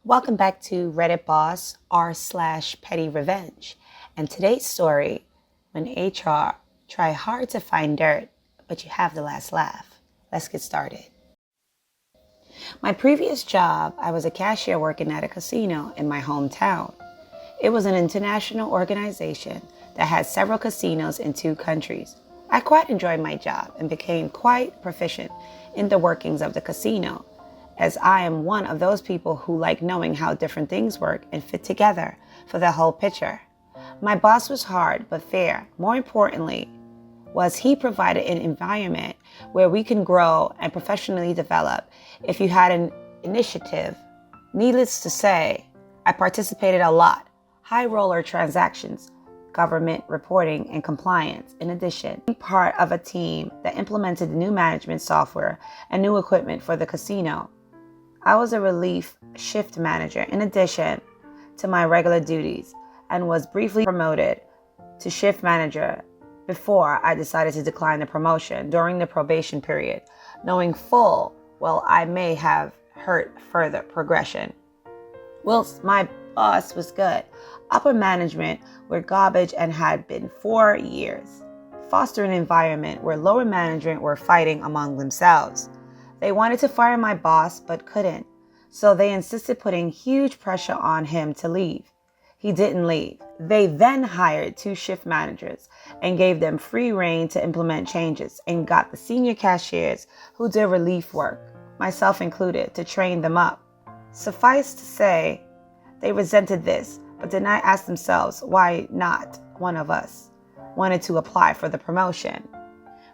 Welcome back to Reddit Boss r/pettyrevenge. And today's story, when HR try hard to find dirt, but you have the last laugh. Let's get started. My previous job, I was a cashier working at a casino in my hometown. It was an international organization that had several casinos in 2 countries. I quite enjoyed my job and became quite proficient in the workings of the casino, as I am one of those people who like knowing how different things work and fit together for the whole picture. My boss was hard but fair. More importantly, was he provided an environment where we can grow and professionally develop if you had an initiative. Needless to say, I participated a lot. High roller transactions, government reporting, and compliance. In addition, being part of a team that implemented new management software and new equipment for the casino. I was a relief shift manager in addition to my regular duties and was briefly promoted to shift manager before I decided to decline the promotion during the probation period, knowing full well I may have hurt further progression. Whilst my boss was good, upper management were garbage and had been for years, fostering an environment where lower management were fighting among themselves. They wanted to fire my boss but couldn't, so they insisted putting huge pressure on him to leave. He didn't leave. They then hired 2 shift managers and gave them free rein to implement changes and got the senior cashiers who did relief work, myself included, to train them up. Suffice to say, they resented this, but did not ask themselves why not one of us wanted to apply for the promotion.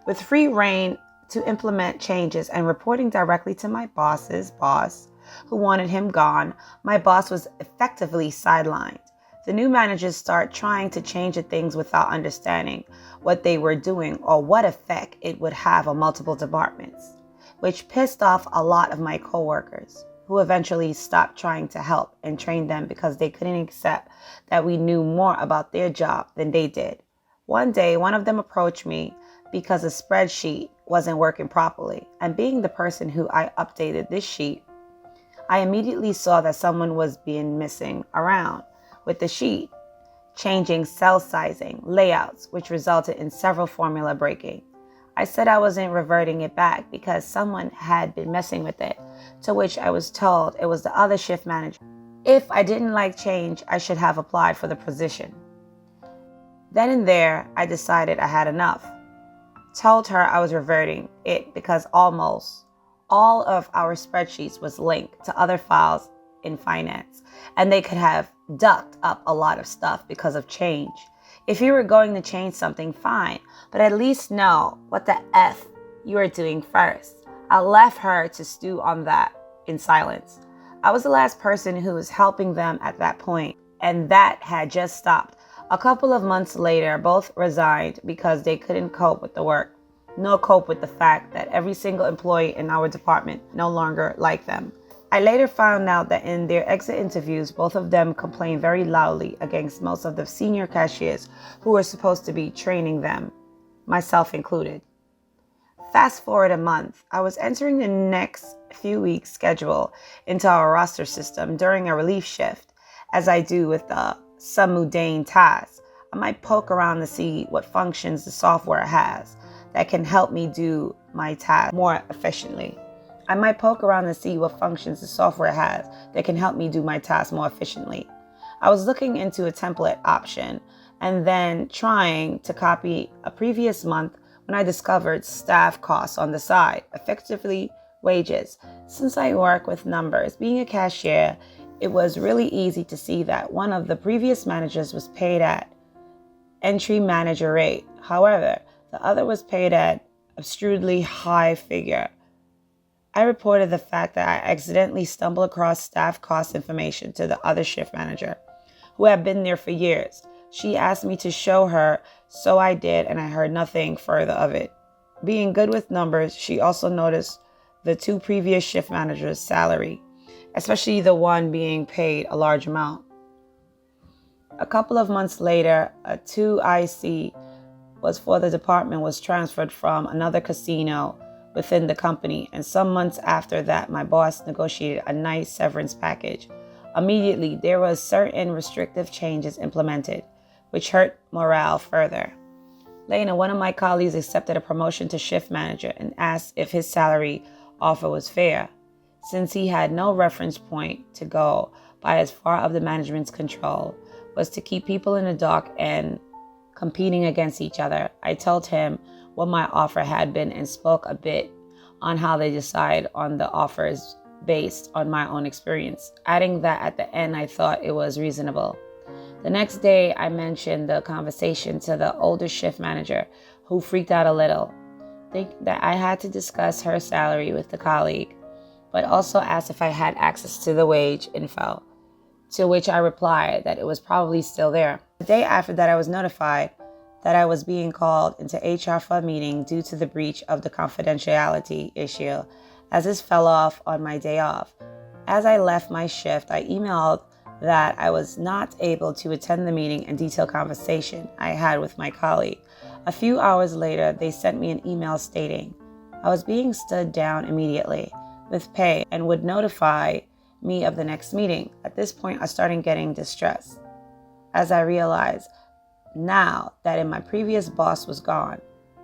With free rein to implement changes and reporting directly to my boss's boss, who wanted him gone, my boss was effectively sidelined. The new managers start trying to change the things without understanding what they were doing or what effect it would have on multiple departments, which pissed off a lot of my coworkers, who eventually stopped trying to help and train them because they couldn't accept that we knew more about their job than they did. One day, one of them approached me because a spreadsheet wasn't working properly, and being the person who I updated this sheet, I immediately saw that someone was being messing around with the sheet, changing cell sizing, layouts, which resulted in several formula breaking. I said I wasn't reverting it back because someone had been messing with it, to which I was told it was the other shift manager. If I didn't like change, I should have applied for the position. Then and there, I decided I had enough. Told her I was reverting it because almost all of our spreadsheets was linked to other files in finance, and they could have ducked up a lot of stuff because of change. If you were going to change something, fine, but at least know what the F you are doing first. I left her to stew on that in silence. I was the last person who was helping them at that point, and that had just stopped. A couple of months later, both resigned because they couldn't cope with the work, nor cope with the fact that every single employee in our department no longer liked them. I later found out that in their exit interviews, both of them complained very loudly against most of the senior cashiers who were supposed to be training them, myself included. Fast forward a month, I was entering the next few weeks' schedule into our roster system during a relief shift, as I do with some mundane tasks. I might poke around to see what functions the software has that can help me do my task more efficiently. I was looking into a template option and then trying to copy a previous month when I discovered staff costs on the side, effectively wages. Since I work with numbers, being a cashier, it was really easy to see that one of the previous managers was paid at entry manager rate. However, the other was paid at absurdly high figure. I reported the fact that I accidentally stumbled across staff cost information to the other shift manager, who had been there for years. She asked me to show her, so I did, and I heard nothing further of it. Being good with numbers, she also noticed the 2 previous shift managers' salary, especially the one being paid a large amount. A couple of months later, a 2 IC was for the department was transferred from another casino within the company, and some months after that, my boss negotiated a nice severance package. Immediately, there was certain restrictive changes implemented, which hurt morale further. Later, one of my colleagues accepted a promotion to shift manager and asked if his salary offer was fair, since he had no reference point to go by as far of the management's control was to keep people in the dark and competing against each other. I told him what my offer had been and spoke a bit on how they decide on the offers based on my own experience, adding that at the end I thought it was reasonable. The next day, I mentioned the conversation to the older shift manager, who freaked out a little, think that I had to discuss her salary with the colleague, but also asked if I had access to the wage info, to which I replied that it was probably still there. The day after that, I was notified that I was being called into HR for a meeting due to the breach of the confidentiality issue, as this fell off on my day off. As I left my shift, I emailed that I was not able to attend the meeting and detailed conversation I had with my colleague. A few hours later, they sent me an email stating I was being stood down immediately with pay and would notify me of the next meeting. At this point, I started getting distressed, as I realized now that my previous boss was gone.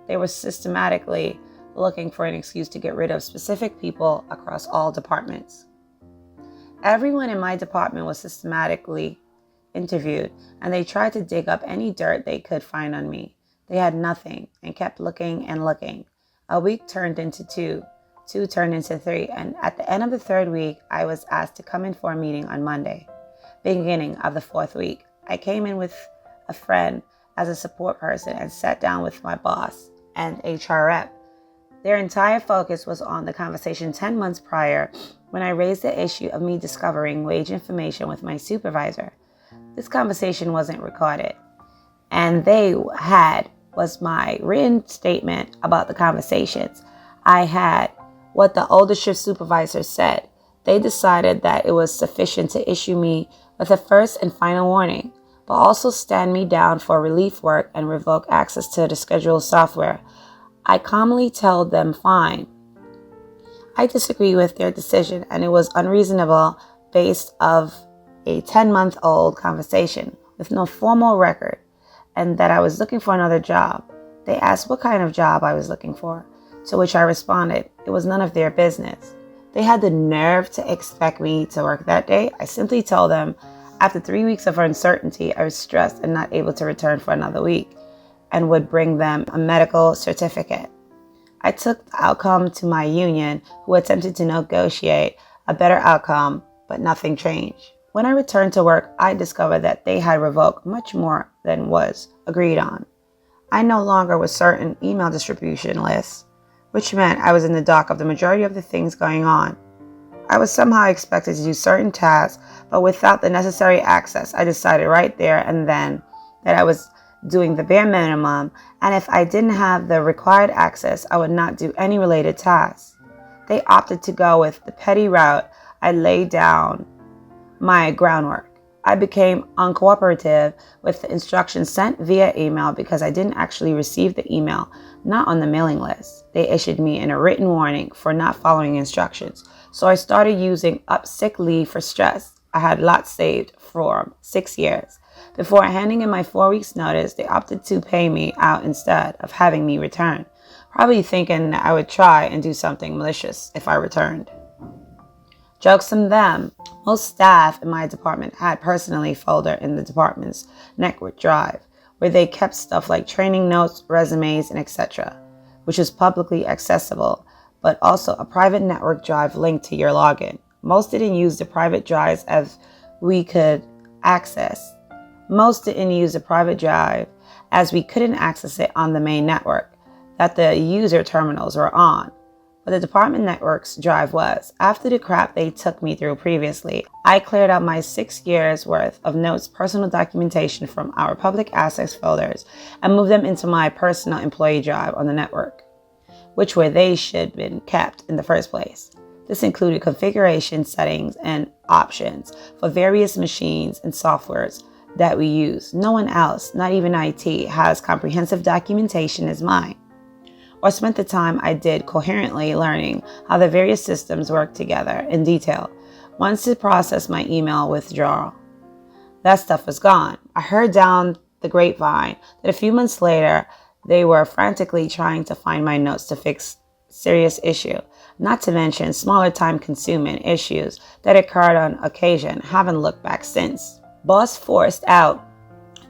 They were systematically looking for an excuse to get rid of specific people across all departments. Everyone in my department was systematically interviewed, and they tried to dig up any dirt they could find on me. They had nothing and kept looking and looking. A week turned into two turned into three, and at the end of the third week, I was asked to come in for a meeting on Monday, beginning of the fourth week. I came in with a friend as a support person and sat down with my boss and HR rep. Their entire focus was on the conversation 10 months prior when I raised the issue of me discovering wage information with my supervisor. This conversation wasn't recorded, and they had was my written statement about the conversations I had, what the older shift supervisor said. They decided that it was sufficient to issue me with a first and final warning, but also stand me down for relief work and revoke access to the scheduled software. I calmly told them fine. I disagree with their decision, and it was unreasonable based of a 10-month-old conversation with no formal record, and that I was looking for another job. They asked what kind of job I was looking for, to which I responded, it was none of their business. They had the nerve to expect me to work that day. I simply told them after 3 weeks of uncertainty, I was stressed and not able to return for another week, and would bring them a medical certificate. I took the outcome to my union, who attempted to negotiate a better outcome, but nothing changed. When I returned to work, I discovered that they had revoked much more than was agreed on. I no longer was certain email distribution lists, which meant I was in the dark of the majority of the things going on. I was somehow expected to do certain tasks, but without the necessary access. I decided right there and then that I was doing the bare minimum, and if I didn't have the required access, I would not do any related tasks. They opted to go with the petty route. I laid down my groundwork. I became uncooperative with the instructions sent via email because I didn't actually receive the email, not on the mailing list. They issued me a written warning for not following instructions. So I started using up sick leave for stress. I had lots saved for 6 years. Before handing in my 4 weeks notice, they opted to pay me out instead of having me return, probably thinking that I would try and do something malicious if I returned. Jokes on them. Most staff in my department had personally folder in the department's network drive, where they kept stuff like training notes, resumes, and etc., which is publicly accessible, but also a private network drive linked to your login. Most didn't use the private drives as we could access. Most didn't use the private drive as we couldn't access it on the main network that the user terminals were on. But the department network's drive was. After the crap they took me through previously, I cleared out my 6 years worth of notes, personal documentation from our public access folders, and moved them into my personal employee drive on the network, which where they should have been kept in the first place. This included configuration settings and options for various machines and softwares that we use. No one else, not even IT, has comprehensive documentation as mine, or spent the time I did coherently learning how the various systems work together in detail, once to process my email withdrawal. That stuff was gone. I heard down the grapevine that a few months later, they were frantically trying to find my notes to fix serious issue, not to mention smaller time-consuming issues that occurred on occasion. Haven't looked back since. Boss forced out.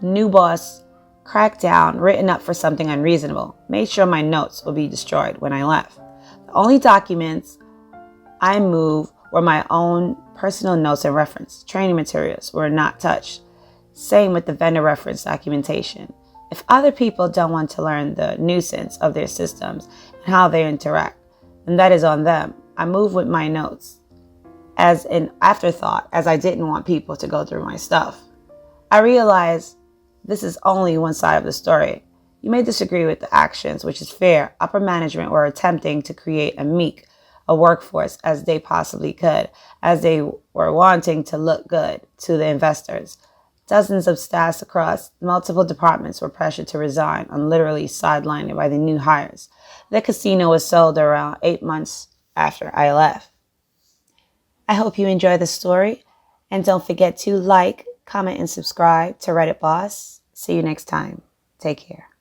New boss cracked down, written up for something unreasonable. Made sure my notes would be destroyed when I left. The only documents I moved were my own personal notes and reference. Training materials were not touched. Same with the vendor reference documentation. If other people don't want to learn the nuisance of their systems and how they interact, then that is on them. I moved with my notes as an afterthought, as I didn't want people to go through my stuff. I realized this is only one side of the story. You may disagree with the actions, which is fair. Upper management were attempting to create a workforce as they possibly could, as they were wanting to look good to the investors. Dozens of staffs across multiple departments were pressured to resign and literally sidelined by the new hires. The casino was sold around 8 months after I left. I hope you enjoy the story, and don't forget to like, comment, and subscribe to Reddit Boss. See you next time. Take care.